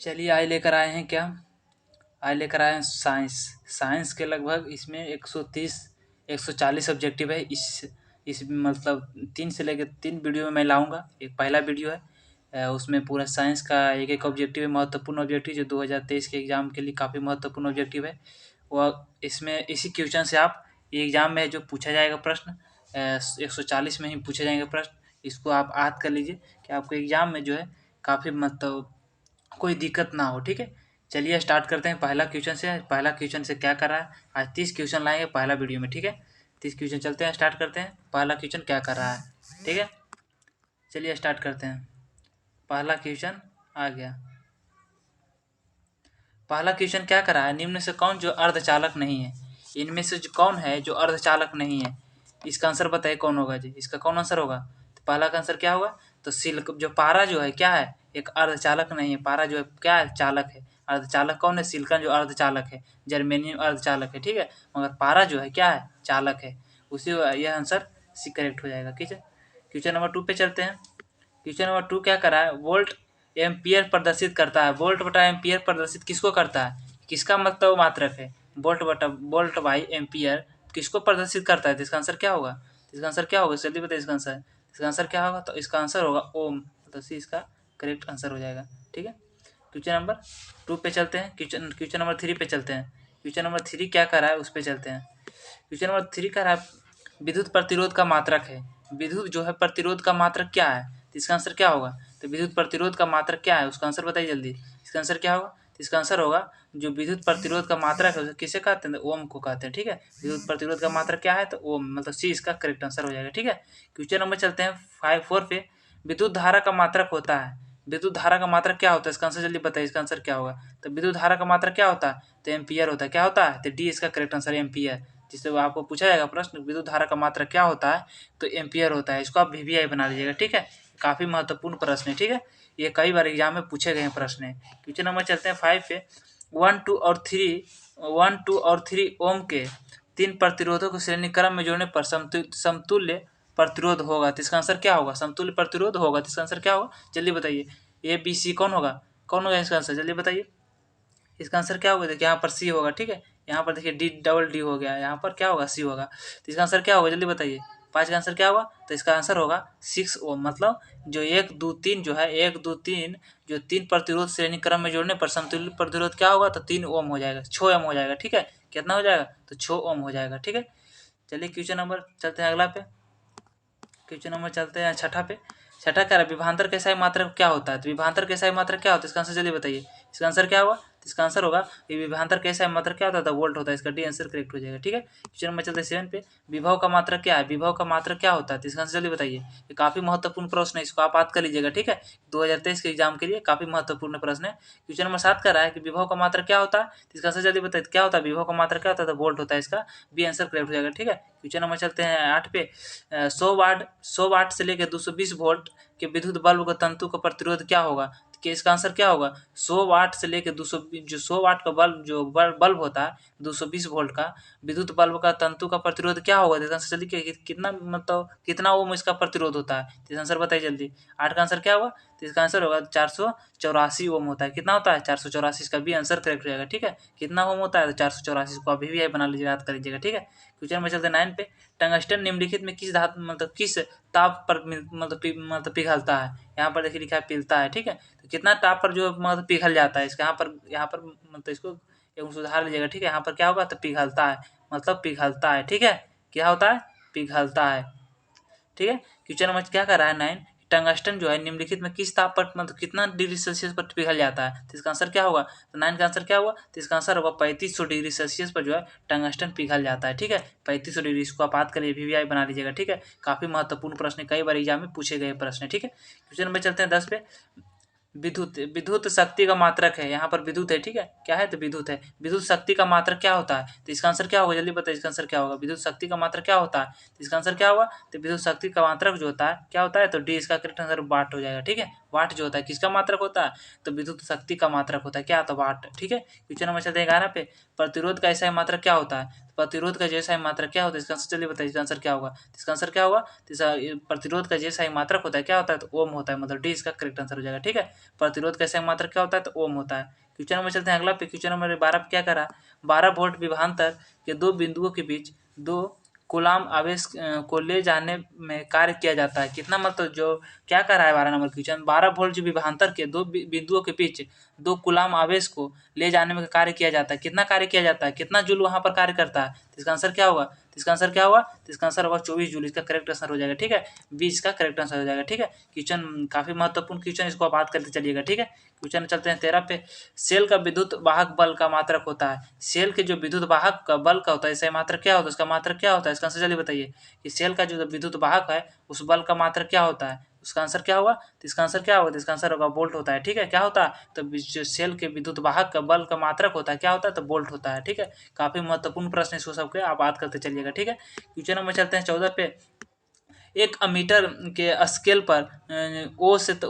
चलिए आज लेकर आए हैं क्या? आज लेकर आए हैं साइंस। साइंस के लगभग इसमें 130 140 ऑब्जेक्टिव है। इस मतलब 3 से लेकर 3 वीडियो में मैं लाऊँगा। एक पहला वीडियो है, उसमें पूरा साइंस का एक-एक ऑब्जेक्टिव है, महत्वपूर्ण ऑब्जेक्टिव जो 2023 के एग्ज़ाम के लिए काफ़ी महत्वपूर्ण ऑब्जेक्टिव है। वह इसमें इसी क्वेश्चन से आप एग्ज़ाम में जो पूछा जाएगा प्रश्न, 140 में ही पूछे जाएंगे प्रश्न। इसको आप याद कर लीजिए कि आपको एग्ज़ाम में जो है काफ़ी मतलब कोई दिक्कत ना हो, ठीक है? चलिए स्टार्ट करते हैं पहला क्वेश्चन से। पहला क्वेश्चन से क्या कर रहा है, आज 30 क्वेश्चन लाएंगे पहला वीडियो में, ठीक है? 30 क्वेश्चन चलते हैं, स्टार्ट करते हैं। पहला क्वेश्चन क्या कर रहा है, ठीक है? चलिए स्टार्ट करते हैं। पहला क्वेश्चन आ गया। पहला क्वेश्चन क्या कर रहा है, निम्न से कौन जो अर्धचालक नहीं है? इनमें से जो कौन है जो अर्धचालक नहीं है, इसका आंसर बताइए कौन होगा जी? इसका कौन आंसर होगा? तो पहला का आंसर क्या होगा? तो सिल्क। जो पारा जो है क्या है, एक अर्धचालक नहीं है। पारा जो है क्या है, चालक है। अर्धचालक कौन है? सिलिकॉन जो अर्धचालक है, जर्मेनियम अर्धचालक है, ठीक है? मगर पारा जो है क्या है, चालक है। उसी यह आंसर सी करेक्ट हो जाएगा, ठीक है? क्वेश्चन नंबर 2 पे चलते हैं। क्वेश्चन नंबर 2 क्या कर रहा है, वोल्ट एम्पियर प्रदर्शित करता है। वोल्ट बटा एम्पियर प्रदर्शित किसको करता है? किसका मतलब मात्रक है? वोल्ट बाई एम्पियर किसको प्रदर्शित करता है? तो इसका आंसर क्या होगा? इसका आंसर क्या होगा, जल्दी बताइए इसका आंसर। इसका आंसर क्या होगा? तो इसका आंसर होगा ओम, मतलब सी इसका करेक्ट आंसर हो जाएगा, ठीक है? क्वेश्चन नंबर 2 पे चलते हैं। क्वेश्चन नंबर 3 पे चलते हैं। क्वेश्चन नंबर 3 क्या कर रहा है, उस पे चलते हैं। क्वेश्चन नंबर 3 कह रहा है विद्युत प्रतिरोध का मात्रक है। विद्युत जो है प्रतिरोध का मात्रक क्या है? तो इसका आंसर क्या होगा? तो विद्युत प्रतिरोध का मात्रक क्या है, उसका आंसर बताइए जल्दी। इसका आंसर क्या होगा? तो इसका आंसर होगा जो विद्युत प्रतिरोध का मात्रक है उसे किसे कहते हैं? ओम को कहते हैं, ठीक है? विद्युत प्रतिरोध का मात्रक क्या है? तो ओम, मतलब सी इसका करेक्ट आंसर हो जाएगा, ठीक है? क्वेश्चन नंबर चलते हैं 4 पे। विद्युत धारा का मात्रक होता है। विद्युत धारा का मात्रक क्या होता है? इसका आंसर जल्दी बताइए, इसका आंसर क्या होगा? तो विद्युत धारा का मात्रक क्या होता है? तो एम्पियर होता है। क्या होता है? तो डी इसका करेक्ट आंसर है, एम्पियर। जिससे आपको पूछा जाएगा प्रश्न विद्युत धारा का मात्रक क्या होता है, तो एम्पियर होता है। इसको आप वीवीआई बना लीजिएगा, ठीक है? काफ़ी महत्वपूर्ण प्रश्न है, ठीक है? ये कई बार एग्जाम में पूछे गए हैं प्रश्न है। क्वेश्चन नंबर चलते हैं 5 पे। 1 2 और 3 ओम के 3 प्रतिरोधों को श्रेणी क्रम में जोड़ने पर समतुल्य प्रतिरोध होगा। तो इसका आंसर क्या होगा? समतुल्य प्रतिरोध होगा। तो इसका आंसर क्या होगा, जल्दी बताइए। ए बी सी कौन होगा? कौन होगा इसका आंसर, जल्दी बताइए। इसका आंसर क्या होगा? देखिए यहाँ पर सी होगा, ठीक है? यहाँ पर देखिए डी डबल डी हो गया, यहाँ पर क्या होगा, सी होगा। तो इसका आंसर क्या होगा, जल्दी बताइए। 5 का आंसर क्या होगा? तो इसका आंसर होगा 6 ओम। मतलब जो 1 2 3 जो है 1 2 3 जो 3 प्रतिरोध श्रेणी क्रम में जोड़ने पर समतुल्य प्रतिरोध क्या होगा? तो 3 ओम हो जाएगा, 6 ओम हो जाएगा, ठीक है? कितना हो जाएगा? तो 6 ओम हो जाएगा, ठीक है? चलिए क्वेश्चन नंबर चलते हैं अगला पे। क्वेश्चन नंबर चलते हैं छठा पे। छठा क्या है, विभवांतर के सही मात्रक क्या होता है? तो विभवांतर के सही मात्रक क्या होता है, इसका आंसर जल्दी बताइए। इसका आंसर क्या होगा? तो इसका आंसर होगा ये विभवांतर के सही मात्रक क्या होता है? तो वोल्ट होता है। इसका डी आंसर करेक्ट हो जाएगा, ठीक है? क्वेश्चन नंबर चलते हैं 7 पे। विभव का मात्रक क्या है? विभव का मात्रक क्या होता है? तो इसका आंसर जल्दी बताइए। ये काफी महत्वपूर्ण प्रश्न है, इसको आप याद कर लीजिएगा, ठीक है? 2023 के एग्जाम के लिए काफी महत्वपूर्ण प्रश्न है। क्वेश्चन नंबर 7 का रहा है कि विभव का मात्रक क्या होता है? तो इसका आंसर जल्दी बताइए, क्या होता है विभव का मात्रक, क्या होता है? तो वोल्ट होता है। इसका बी आंसर करेक्ट हो जाएगा, ठीक है? क्वेश्चन नंबर चलते हैं 8 पे। 100 वाट से लेकर 220 वोल्ट के विद्युत बल्ब का तंतु का प्रतिरोध क्या होगा? कि इसका आंसर क्या होगा? 100 वाट से लेकर 200 जो 100 वाट का बल्ब जो बल्ब होता है 220 वोल्ट का विद्युत बल्ब का तंतु का प्रतिरोध क्या होगा? इसका आंसर जल्दी कितना मतलब कितना ओम इसका प्रतिरोध होता है? तो इसका आंसर बताइए जल्दी। 8 का आंसर क्या होगा? तो इसका आंसर होगा 484 ओम होता है। कितना होता है? 484। इसका भी आंसर करेक्ट हो जाएगा, ठीक है? कितना ओम होता है? तो 484 को अभी भी बना लीजिएगा, याद कर लीजिएगा, ठीक है? क्वेश्चन में चलते 9 पे। टंगस्टन निम्नलिखित में किस धातु मतलब किस ताप पर मतलब पिघलता है? यहाँ पर देखिए लिखा है पिघलता है, ठीक है? तो कितना ताप पर जो मतलब पिघल जाता है, इसका यहाँ पर मतलब इसको एक सुधार लीजिएगा, ठीक है? यहाँ पर क्या होगा? तो पिघलता है, मतलब पिघलता है, ठीक है? क्या होता है? पिघलता है, ठीक है? क्वेश्चन नंबर क्या कर रहा है 9। टंगस्टन जो है निम्नलिखित में किस ताप पर मतलब कितना डिग्री सेल्सियस पर पिघल जाता है? तो इसका आंसर क्या होगा? तो 9 का आंसर क्या हुआ? तो इसका आंसर होगा 3500 डिग्री सेल्सियस पर जो है टंगस्टन पिघल जाता है, ठीक है? 3500 डिग्री, इसको आप याद करिए, वीवीआई बना लीजिएगा, ठीक है? काफी महत्वपूर्ण प्रश्न है, कई बार एग्जाम में पूछे गए प्रश्न है, ठीक है? क्वेश्चन नंबर चलते हैं 10 पे। विद्युत विद्युत शक्ति का मात्रक है, यहाँ पर विद्युत है, ठीक है? क्या है? तो विद्युत है। विद्युत शक्ति का मात्रक क्या होता है? तो इसका आंसर क्या होगा, जल्दी बताइए। इसका आंसर क्या होगा? विद्युत शक्ति का मात्रक क्या होता है? तो इसका आंसर क्या होगा? तो विद्युत शक्ति का मात्रक जो होता है क्या होता है? तो डी इसका करेक्ट आंसर वाट हो जाएगा, ठीक है? वाट जो होता है किसका मात्रक होता है? तो विद्युत शक्ति का मात्रक होता है, क्या? तो वाट, ठीक है? क्वेश्चन नंबर चलते हैं 11 पे। प्रतिरोध का ऐसा मात्रक क्या होता है? प्रतिरोध का जैसा ही मात्रक क्या होता है, इसका आंसर चलिए बताइए, इसका आंसर क्या होगा। इसका आंसर क्या होगा, प्रतिरोध का जैसा ही मात्रक होता है क्या होता है, तो ओम होता है, मतलब डी इसका करेक्ट आंसर हो जाएगा। ठीक है, प्रतिरोध का जैसा मात्रक क्या होता है, तो ओम होता है। क्वेश्चन नंबर चलते हैं अगला पे। क्वेश्चन नंबर 12 पे क्या करा, 12 वोल्ट विभवांतर के दो बिंदुओं के बीच 2 कूलाम आवेश को ले जाने में कार्य किया जाता है। कितना, मतलब जो क्या कर रहा है 12 नंबर क्वेश्चन, 12 वोल्ट जो विभवांतर के दो बिंदुओं के बीच 2 कूलाम आवेश को ले जाने में कार्य किया जाता है। कितना कार्य किया जाता है, कितना जूल वहाँ पर कार्य करता है, तो इसका आंसर क्या होगा, तो इसका आंसर क्या होगा, तो इसका आंसर होगा 24 जूल। इसका करेक्ट आंसर हो जाएगा। ठीक है, 20 का करेक्ट आंसर हो जाएगा। ठीक है, क्वेश्चन काफी महत्वपूर्ण क्वेश्चन, इसको आप बात करते चलिएगा। ठीक है, क्वेश्चन चलते हैं 13 पे। सेल का विद्युत वाहक बल का मात्रक होता है। सेल के जो विद्युत वाहक का बल का होता है, इसका मात्रक क्या होता है, इसका मात्रक क्या होता है, इसका आंसर चलिए बताइए कि सेल का जो विद्युत वाहक है उस बल का मात्रक क्या होता है, उसका आंसर क्या होगा, तो इसका आंसर क्या होगा, तो इसका आंसर होगा वोल्ट होता है। ठीक है, क्या होता है, तो जो सेल के विद्युत वाहक का बल का मात्रक होता है क्या होता है, तो वोल्ट होता है। ठीक है, काफी महत्वपूर्ण प्रश्न इसको सबके आप बात करते चलिएगा। ठीक है, क्वेश्चन नंबर चलते हैं 14 पे। एक अमीटर के स्केल पर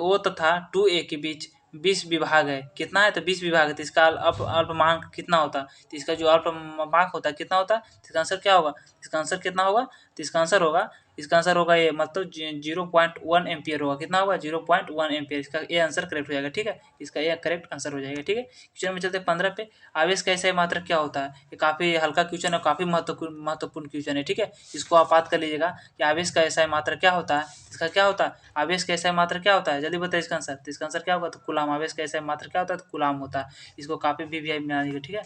ओ तथा 2A के बीच 20 विभाग है। कितना है, तो 20 विभाग है, तो इसका अल्पमांक कितना होता है, तो इसका जो अल्पमांक होता है कितना होता है, तो इसका आंसर क्या होगा, इसका आंसर कितना होगा, तो इसका आंसर होगा ये, मतलब 0.1 एम्पियर होगा। कितना होगा, 0.1 एम्पियर। इसका ये आंसर करेक्ट हो जाएगा। ठीक है, इसका ये करेक्ट आंसर हो जाएगा। ठीक है, क्वेश्चन में चलते हैं 15 पे। आवेश का ऐसा मात्रक क्या होता है, ये काफी हल्का क्वेश्चन है, काफी महत्वपूर्ण क्वेश्चन है। ठीक है, इसको आप बात कर लीजिएगा कि आवेश का ऐसा मात्रक क्या होता है, इसका क्या होता है, आवेश का ऐसा मात्रक क्या होता है, जल्दी बताइए इसका आंसर। तो इसका आंसर क्या होगा, तो कूलाम। आवेश का ऐसा मात्रक क्या होता है, तो कूलाम होता है। इसको काफी वीवीआई बना लीजिएगा। ठीक है,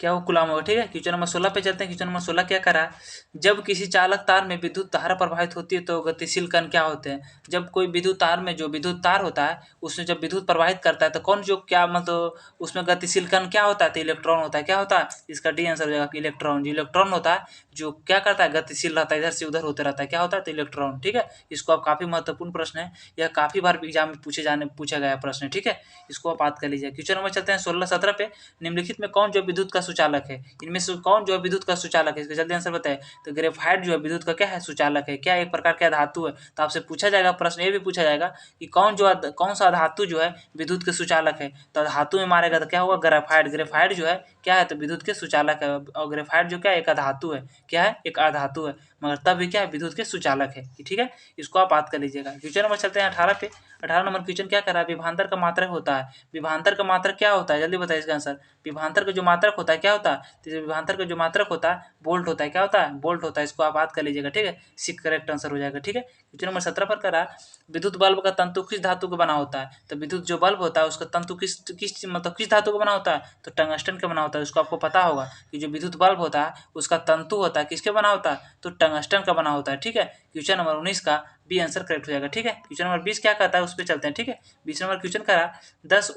क्या वो कूलाम होगा। ठीक है, क्वेश्चन नंबर 16 पे चलते हैं। क्वेश्चन नंबर 16 क्या करा, जब किसी चालक तार में विद्युत धारा प्रवाहित होती है तो गतिशील कण क्या होते हैं। जब कोई विद्युत तार में जो विद्युत तार होता है उसमें जब विद्युत प्रवाहित करता है तो कौन जो क्या, मतलब उसमें गतिशील कण क्या होता है, तो इलेक्ट्रॉन होता है। क्या होता है, इसका डी आंसर हो जाएगा कि इलेक्ट्रॉन। जो इलेक्ट्रॉन होता है जो क्या करता है, गतिशील रहता है, इधर से उधर होते रहता है, क्या होता है, तो इलेक्ट्रॉन। ठीक है, इसको आप काफी महत्वपूर्ण प्रश्न है, यह काफी बार एग्जाम में पूछा गया प्रश्न है। ठीक है, इसको आप बात कर लीजिए। क्वेश्चन नंबर चलते हैं 16-17 पे। निम्नलिखित में कौन जो विद्युत का सुचालक है, इनमें से कौन जो है विद्युत का सुचालक है, इसका जल्दी आंसर बताएं। तो ग्रेफाइट जो है विद्युत का क्या है, सुचालक है। क्या एक प्रकार का धातु है, तो आपसे पूछा जाएगा प्रश्न, ये भी पूछा जाएगा कि कौन सा धातु जो है विद्युत के सुचालक है। तो धातु में मारेगा तो क्या होगा, ग्रेफाइट। ग्रेफाइट जो है क्या है, तो विद्युत के सुचालक है। और ग्रेफाइट जो क्या है, एक धातु है। क्या है, एक अधातु है, मगर तब भी क्या है, विद्युत के सुचालक है। ठीक है, इसको आप बात कर लीजिएगा। क्वेश्चन नंबर चलते हैं 18 पे। 18 नंबर क्वेश्चन क्या कर रहा है, विभवांतर का मात्रक होता है। विभवांतर का मात्रक क्या होता है, जल्दी बताइए इसका आंसर। विभवांतर का जो मात्रक होता है क्या होता है, तो विभवांतर का जो मात्रक होता है वोल्ट होता है। क्या होता है, वोल्ट होता है। इसको आप बात कर लीजिएगा। ठीक है, सी करेक्ट आंसर हो जाएगा। ठीक है, क्वेश्चन नंबर 17 पर करा, विद्युत बल्ब का तंतु किस धातु का बना होता है। तो विद्युत जो बल्ब होता है उसका तंतु किस धातु का बना होता है, तो टंगस्टन का बना होता है। उसको आपको पता होगा कि जो विद्युत बल्ब होता है उसका तंतु होता है किसके बना होता है, तो टंगस्टन का बना होता है। ठीक है, क्वेश्चन नंबर 19 का बी आंसर करेक्ट हो जाएगा। ठीक है, क्वेश्चन नंबर 20 क्या कहता है उस पर चलते हैं। ठीक है, 20 नंबर क्वेश्चन करा, 10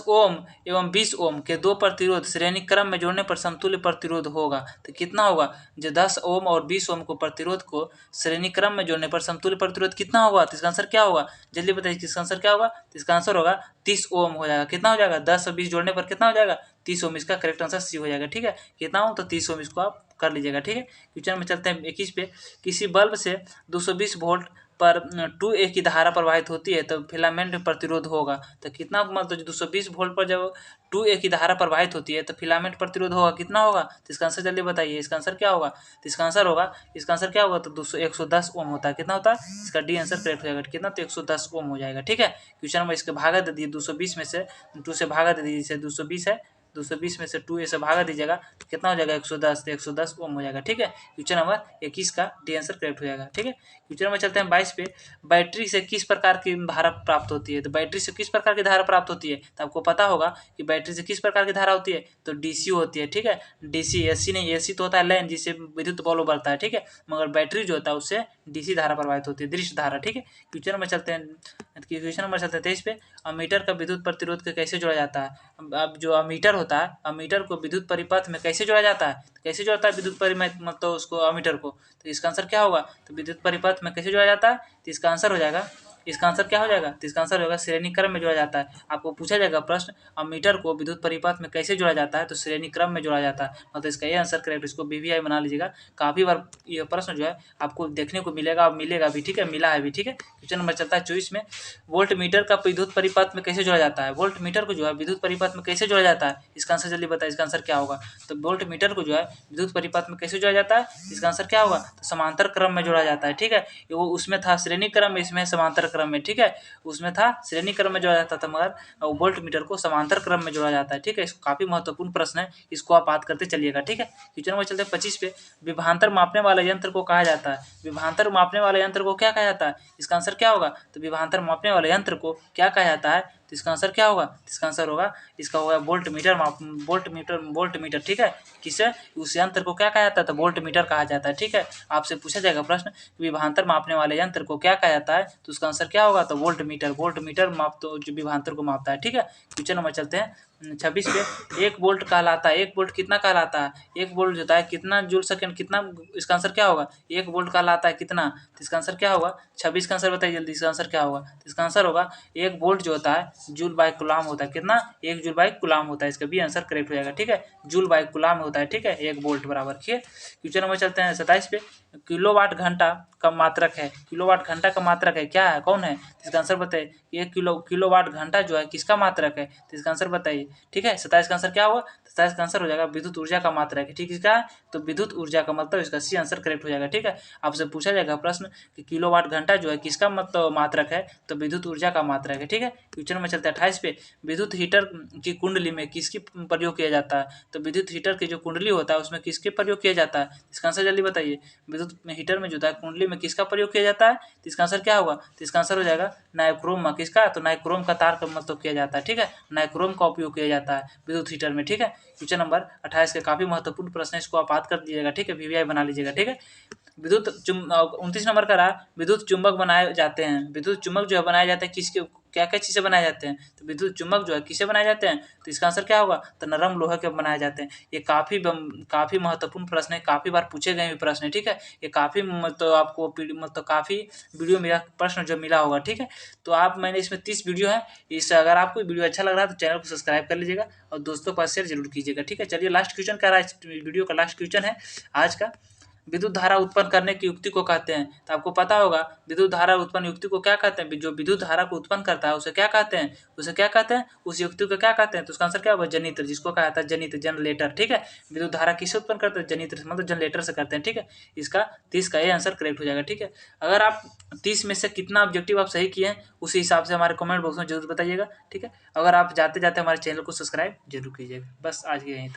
ओम एवं 20 ओम के दो प्रतिरोध श्रेणी क्रम में जोड़ने पर समतुल्य प्रतिरोध होगा। तो कितना होगा, जो 10 ओम और 20 ओम को प्रतिरोध को श्रेणी क्रम में जोड़ने पर समतुल्य प्रतिरोध कितना होगा, तो इसका आंसर क्या होगा, जल्दी बताइए इसका आंसर क्या होगा। तो इसका आंसर होगा 30 ओम हो जाएगा। कितना हो जाएगा, 10 और 20 जोड़ने पर कितना हो जाएगा, 30 ओम। इसका करेक्ट आंसर सी हो जाएगा। ठीक है, कितना हो, तो 30 ओम। इसको आप कर लीजिएगा। ठीक है, क्वेश्चन में चलते हैं 21 पे। किसी बल्ब से 220 वोल्ट पर 2A की धारा प्रवाहित होती है तो फिलामेंट में प्रतिरोध होगा। तो कितना, मतलब 220 वोल्ट पर जब 2A की धारा प्रवाहित होती है तो फिलामेंट प्रतिरोध होगा, कितना होगा, तो इसका आंसर जल्दी बताइए। इसका आंसर क्या होगा, तो इसका आंसर क्या होगा, तो 110 ओम होता है। कितना होता है, इसका डी आंसर करेक्ट हो जाएगा। कितना, तो 110 ओम हो जाएगा। ठीक है, क्वेश्चन नंबर इसके भागा दे दिए, 220 में से 2 से भागा दे दीजिए। जैसे 220 है, 220 में से 2A से भागा दीजिएगा तो कितना हो जाएगा, 110। तो 110 ओम हो जाएगा। ठीक है, क्वेश्चन नंबर 21 का डी आंसर करेक्ट हो जाएगा। ठीक है, क्वेश्चन नंबर चलते हैं 22 पे। बैटरी से किस प्रकार की धारा प्राप्त होती है। तो बैटरी से किस प्रकार की धारा प्राप्त होती है, तो आपको पता होगा कि बैटरी से किस प्रकार की धारा होती है, तो डीसी होती है। ठीक है, डीसी, एसी नहीं, एसी तो होता है लाइन जिससे विद्युत बल्ब बढ़ता है। ठीक है, मगर बैटरी जो होता है उससे डीसी धारा प्रवाहित होती है, दृश्य धारा। ठीक है, क्वेश्चन नंबर चलते हैं 23 पे। अमीटर का विद्युत प्रतिरोध को कैसे जोड़ा जाता है। अब जो अमीटर होता है, अमीटर को विद्युत परिपथ में कैसे जोड़ा जाता है, कैसे जोड़ता है विद्युत परिपथ, मतलब उसको अमीटर को, तो इसका आंसर क्या होगा, तो विद्युत परिपथ में कैसे जोड़ा जाता है, तो इसका आंसर हो जाएगा इसका आंसर क्या हो जाएगा? तो इसका आंसर होगा श्रेणी क्रम में जोड़ा जाता है। आपको पूछा जाएगा प्रश्न, अमीटर को विद्युत परिपथ में कैसे जोड़ा जाता है? तो श्रेणी क्रम में जोड़ा जाता है, मतलब इसका ये आंसर करेक्ट। इसको BVI बना लीजिएगा, काफ़ी बार ये प्रश्न जो है आपको देखने को मिलेगा, मिलेगा भी, ठीक है, मिला है भी, ठीक है। क्वेश्चन नंबर चलता है 24 में, वोल्ट मीटर का विद्युत परिपथ में कैसे जोड़ा जाता है? वोल्ट मीटर को जो है विद्युत परिपथ में कैसे जोड़ा जाता है? इसका आंसर जल्दी बताइए, इसका आंसर क्या होगा? तो वोल्ट मीटर को जो है विद्युत परिपथ में कैसे जोड़ा जाता है? इसका आंसर क्या होगा? तो समांतर क्रम में जोड़ा जाता है, ठीक है। वो उसमें था श्रेणी क्रम में, इसमें समांतर क्रम में, ठीक है। उसमें था श्रेणी क्रम में जोड़ा जाता था, मगर वोल्ट मीटर को समांतर क्रम में जोड़ा जाता है, ठीक है। इसको काफी महत्वपूर्ण प्रश्न है, इसको आप याद करते चलिएगा, ठीक है। क्वेश्चन नंबर चलते हैं 25 पे, विभवांतर मापने वाले यंत्र को कहा जाता है। विभवांतर मापने वाले यंत्र को क्या कहा जाता है? इसका आंसर क्या होगा? तो विभवांतर मापने वाले यंत्र को क्या कहा जाता है? तो इसका आंसर क्या होगा? इसका आंसर होगा, इसका होगा वोल्ट मीटर। वोल्ट मीटर, ठीक है। किसे, उस यंत्र को क्या कहा जाता है? तो वोल्ट मीटर कहा जाता है, ठीक है। आपसे पूछा जाएगा प्रश्न, विभवांतर मापने वाले यंत्र को क्या कहा जाता है? तो उसका आंसर क्या होगा? तो वोल्ट मीटर। वोल्ट मीटर माप तो जो विभवांतर को मापता है, ठीक है। क्वेश्चन नंबर चलते हैं 26 पे, 1 वोल्ट कहलाता है, 1 वोल्ट कितना कहलाता है? 1 वोल्ट होता है कितना जूल सेकंड, कितना, इसका आंसर क्या होगा? 1 वोल्ट कहलाता है कितना? तो इसका आंसर क्या होगा? 26 का आंसर बताइए जल्दी, इसका आंसर क्या होगा? तो इसका आंसर होगा 1 वोल्ट जो होता है जूल बाय कूलाम होता है, कितना? 1 जूल बाय कूलाम होता है। इसका भी आंसर करेक्ट हो जाएगा, ठीक है। जूल बाय कूलाम होता है, ठीक है, 1 वोल्ट बराबर, ठीक है। क्वेश्चन नंबर चलते हैं 27 पे, किलोवाट घंटा का मात्रक है। किलोवाट घंटा का मात्रक है, क्या है, कौन है? इसका आंसर बताइए। ये किलोवाट घंटा जो है किसका मात्रक है? तो इसका आंसर बताइए, ठीक है। 27 का आंसर क्या होगा? 27 का आंसर हो जाएगा विद्युत ऊर्जा का मात्रक है, ठीक है। क्या है? तो विद्युत ऊर्जा का, मतलब इसका सी आंसर करेक्ट हो जाएगा, ठीक है। आपसे पूछा जाएगा प्रश्न कि किलोवाट घंटा जो है किसका मतलब मात्रक है? तो विद्युत ऊर्जा का मात्रक है, ठीक है। क्वेश्चन में चलता है 28 पे, विद्युत हीटर की कुंडली में किसकी प्रयोग किया जाता है? तो विद्युत हीटर की जो कुंडली होता है उसमें किसके प्रयोग किया जाता है? इसका आंसर जल्दी बताइए। विद्युत हीटर में जो होता है कुंडली में किसका प्रयोग किया जाता है? तो इसका आंसर क्या होगा? तो इसका आंसर हो जाएगा नाइक्रोम, किसका? तो नाइक्रोम का तार का मतलब किया जाता है, ठीक है। नाइक्रोम का उपयोग किया जाता है विद्युत हीटर में, ठीक है। क्वेश्चन नंबर 28 का काफी महत्वपूर्ण प्रश्न है, इसको आप याद कर दीजिएगा, ठीक है। VVI बना लीजिएगा, ठीक है। विद्युत 29 नंबर का रहा, विद्युत चुंबक बनाए जाते हैं। विद्युत चुंबक जो है बनाए जाते हैं किसके, क्या क्या चीज़ से बनाए जाते हैं? तो विद्युत चुंबक जो है किससे बनाए जाते हैं? तो इसका आंसर क्या होगा? तो नरम लोहे के बनाए जाते हैं। ये काफ़ी महत्वपूर्ण प्रश्न है, काफ़ी बार पूछे गए प्रश्न है, ठीक है। ये काफ़ी मतलब आपको मतलब काफ़ी वीडियो मेरा प्रश्न जो मिला होगा, ठीक है। तो आप, मैंने इसमें 30 वीडियो है, इस अगर आपको वीडियो अच्छा लग रहा है तो चैनल को सब्सक्राइब कर लीजिएगा और दोस्तों के पास शेयर जरूर कीजिएगा, ठीक है। चलिए लास्ट क्वेश्चन क्या रहा है, इस वीडियो का लास्ट क्वेश्चन है आज का, विद्युत धारा उत्पन्न करने की युक्ति को कहते हैं। तो आपको पता होगा विद्युत धारा उत्पन्न युक्ति को क्या कहते हैं? जो विद्युत धारा को उत्पन्न करता है उसे क्या कहते हैं? उसे क्या कहते हैं? उस युक्ति को क्या कहते हैं? तो उसका आंसर क्या होगा? जनित्र, जिसको कहा जाता है जनित्र, जनरेटर, ठीक है। विद्युत धारा किससे उत्पन्न करते हैं? जनित्र से, मतलब जनरेटर से करते हैं, ठीक है। इसका 30 का ये आंसर करेक्ट हो जाएगा, ठीक है। अगर आप 30 में से कितना ऑब्जेक्टिव आप सही किए हैं उसी हिसाब से हमारे कमेंट बॉक्स में जरूर बताइएगा, ठीक है। अगर आप जाते जाते हमारे चैनल को सब्सक्राइब जरूर कीजिएगा। बस आज के यहीं